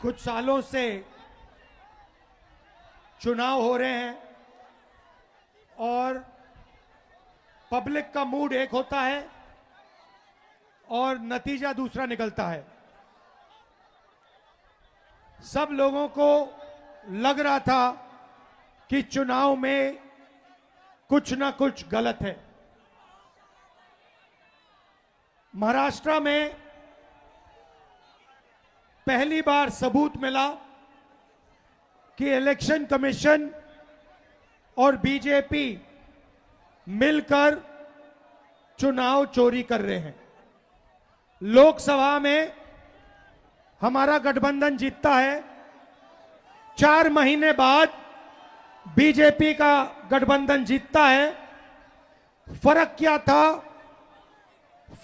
कुछ सालों से चुनाव हो रहे हैं और पब्लिक का मूड एक होता है और नतीजा दूसरा निकलता है। सब लोगों को लग रहा था कि चुनाव में कुछ ना कुछ गलत है। महाराष्ट्र में पहली बार सबूत मिला कि इलेक्शन कमीशन और बीजेपी मिलकर चुनाव चोरी कर रहे हैं। लोकसभा में हमारा गठबंधन जीतता है, 4 महीने बाद बीजेपी का गठबंधन जीतता है। फर्क क्या था?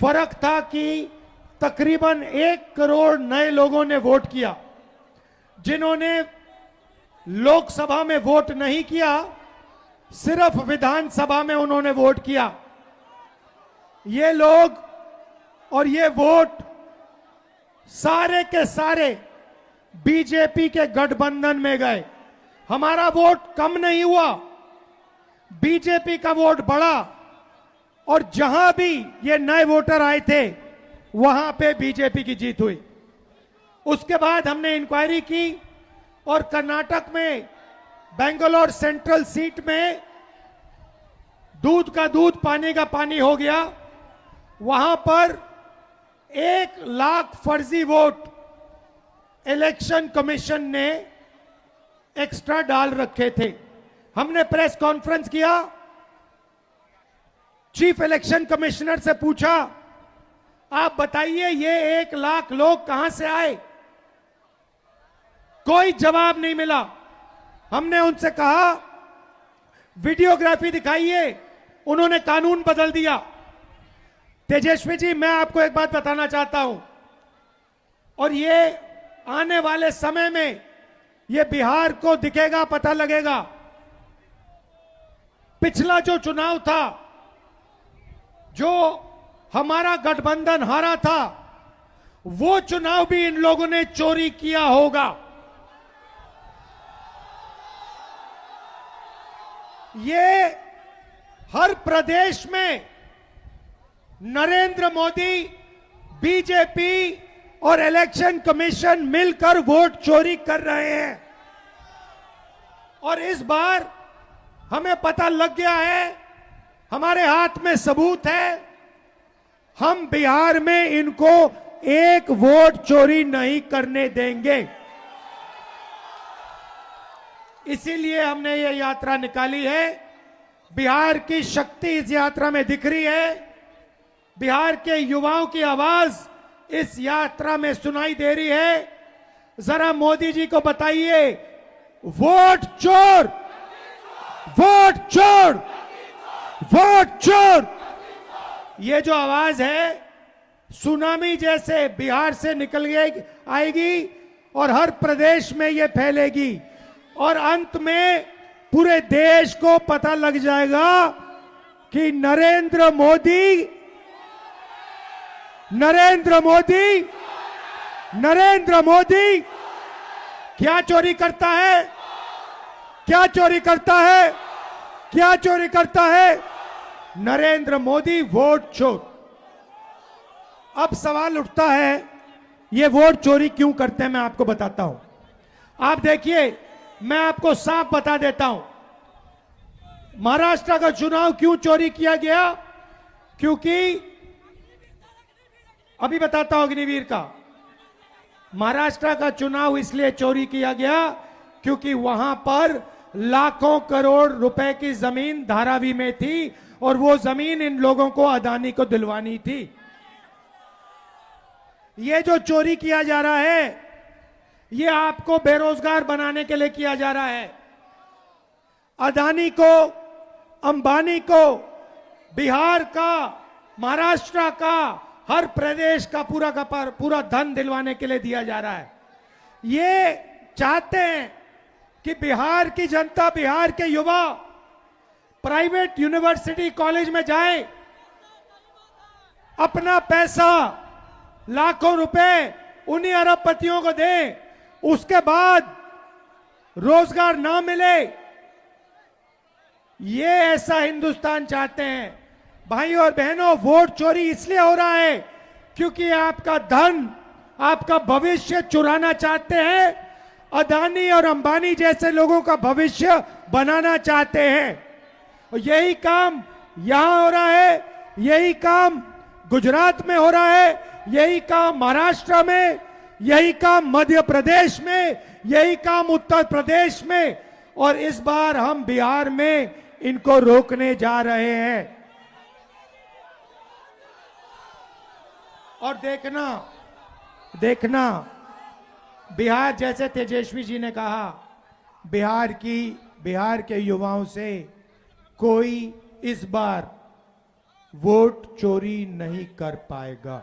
फर्क था कि तकरीबन 1 करोड़ नए लोगों ने वोट किया। जिन्होंने लोकसभा में वोट नहीं किया, सिर्फ विधानसभा में उन्होंने वोट किया। ये लोग और ये वोट सारे के सारे बीजेपी के गठबंधन में गए। हमारा वोट कम नहीं हुआ, बीजेपी का वोट बढ़ा और जहां भी ये नए वोटर आए थे वहां पे बीजेपी की जीत हुई। उसके बाद हमने इंक्वायरी की और कर्नाटक में बेंगलोर सेंट्रल सीट में दूध का दूध पानी का पानी हो गया। वहां पर 1 लाख फर्जी वोट इलेक्शन कमीशन ने एक्स्ट्रा डाल रखे थे। हमने प्रेस कॉन्फ्रेंस किया, चीफ इलेक्शन कमिश्नर से पूछा, आप बताइए ये 1 लाख लोग कहां से आए? कोई जवाब नहीं मिला। हमने उनसे कहा वीडियोग्राफी दिखाइए, उन्होंने कानून बदल दिया। तेजस्वी जी, मैं आपको एक बात बताना चाहता हूं और ये आने वाले समय में ये बिहार को दिखेगा, पता लगेगा। पिछला जो चुनाव था, जो हमारा गठबंधन हारा था, वो चुनाव भी इन लोगों ने चोरी किया होगा। ये हर प्रदेश में नरेंद्र मोदी, बीजेपी और इलेक्शन कमीशन मिलकर वोट चोरी कर रहे हैं और इस बार हमें पता लग गया है, हमारे हाथ में सबूत है। हम बिहार में इनको 1 वोट चोरी नहीं करने देंगे। इसीलिए हमने ये यात्रा निकाली है। बिहार की शक्ति इस यात्रा में दिख रही है। बिहार के युवाओं की आवाज इस यात्रा में सुनाई दे रही है। जरा मोदी जी को बताइए, वोट चोर, वोट चोर, वोट चोर। ये जो आवाज है सुनामी जैसे बिहार से निकल आएगी और हर प्रदेश में ये फैलेगी और अंत में पूरे देश को पता लग जाएगा कि नरेंद्र मोदी क्या चोरी करता है, क्या चोरी करता है, क्या चोरी करता है? नरेंद्र मोदी वोट चोर। अब सवाल उठता है, ये वोट चोरी क्यों करते हैं? मैं आपको बताता हूं। आप देखिए, मैं आपको साफ बता देता हूं, महाराष्ट्र का चुनाव क्यों चोरी किया गया। क्योंकि अभी बताता हूं अग्निवीर का, महाराष्ट्र का चुनाव इसलिए चोरी किया गया क्योंकि वहां पर लाखों करोड़ रुपए की जमीन धारावी में थी और वो जमीन इन लोगों को अदानी को दिलवानी थी। ये जो चोरी किया जा रहा है, ये आपको बेरोजगार बनाने के लिए किया जा रहा है। अदानी को, अंबानी को बिहार का, महाराष्ट्र का, हर प्रदेश का पूरा धन दिलवाने के लिए दिया जा रहा है। ये चाहते हैं कि बिहार की जनता, बिहार के युवा प्राइवेट यूनिवर्सिटी कॉलेज में जाए, अपना पैसा लाखों रुपए उन्हीं अरबपतियों को दें, उसके बाद रोजगार ना मिले, ये ऐसा हिंदुस्तान चाहते हैं। भाइयों और बहनों, वोट चोरी इसलिए हो रहा है क्योंकि आपका धन, आपका भविष्य चुराना चाहते हैं। अदानी और अंबानी जैसे लोगों का भविष्य बनाना चाहते हैं। और यही काम यहां हो रहा है, यही काम गुजरात में हो रहा है, यही काम महाराष्ट्र में, यही काम मध्य प्रदेश में, यही काम उत्तर प्रदेश में, और इस बार हम बिहार में इनको रोकने जा रहे हैं। और देखना बिहार, जैसे तेजस्वी जी ने कहा, बिहार के युवाओं से कोई इस बार वोट चोरी नहीं कर पाएगा।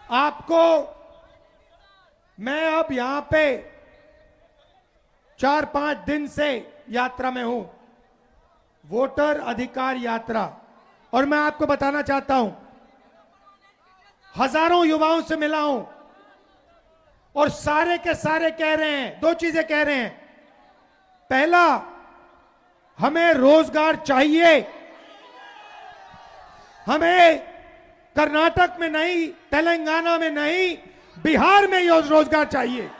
आपको मैं अब यहां पे 4-5 दिन से यात्रा में हूं, वोटर अधिकार यात्रा, और मैं आपको बताना चाहता हूं, हजारों युवाओं से मिला हूं और सारे के सारे कह रहे हैं, 2 चीजें कह रहे हैं। पहला, हमें रोजगार चाहिए, हमें कर्नाटक में नहीं, तेलंगाना में नहीं, बिहार में रोजगार चाहिए।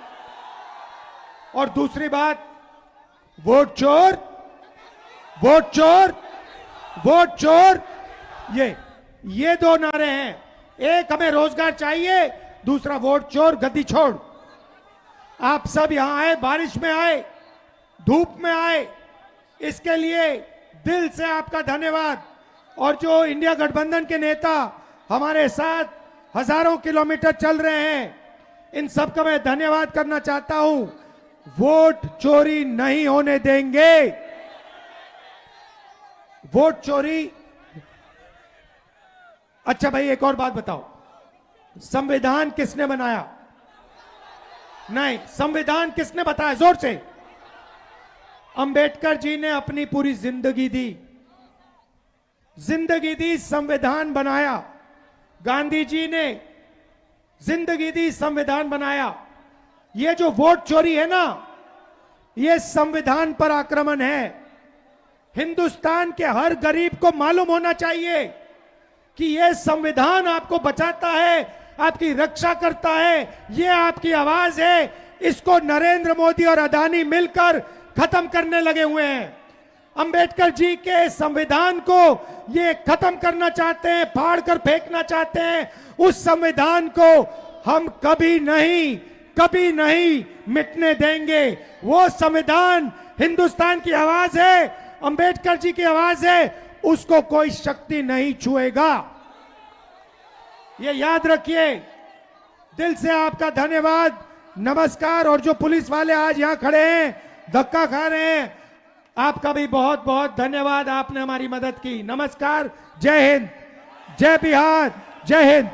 और दूसरी बात, वोट चोर, वोट चोर, वोट चोर, ये 2 नारे हैं। एक, हमें रोजगार चाहिए, दूसरा, वोट चोर गद्दी छोड़। आप सब यहां आए, बारिश में आए, धूप में आए, इसके लिए दिल से आपका धन्यवाद। और जो इंडिया गठबंधन के नेता हमारे साथ हजारों किलोमीटर चल रहे हैं, इन सबका मैं धन्यवाद करना चाहता हूं। वोट चोरी नहीं होने देंगे। वोट चोरी। अच्छा भाई, एक और बात बताओ, संविधान किसने बनाया? नहीं, संविधान किसने बताया? जोर से। अंबेडकर जी ने अपनी पूरी जिंदगी दी, संविधान बनाया। गांधी जी ने जिंदगी दी, संविधान बनाया। ये जो वोट चोरी है ना, ये संविधान पर आक्रमण है। हिंदुस्तान के हर गरीब को मालूम होना चाहिए कि ये संविधान आपको बचाता है, आपकी रक्षा करता है, ये आपकी आवाज है। इसको नरेंद्र मोदी और अदानी मिलकर खत्म करने लगे हुए हैं। अंबेडकर जी के संविधान को ये खत्म करना चाहते हैं, फाड़ कर फेंकना चाहते हैं। उस संविधान को हम कभी नहीं मिटने देंगे। वो संविधान हिंदुस्तान की आवाज है, अंबेडकर जी की आवाज है, उसको कोई शक्ति नहीं छुएगा। ये याद रखिए। दिल से आपका धन्यवाद, नमस्कार। और जो पुलिस वाले आज यहां खड़े हैं, धक्का खा रहे हैं, आपका भी बहुत बहुत धन्यवाद, आपने हमारी मदद की। नमस्कार, जय हिंद, जय बिहार, जय हिंद।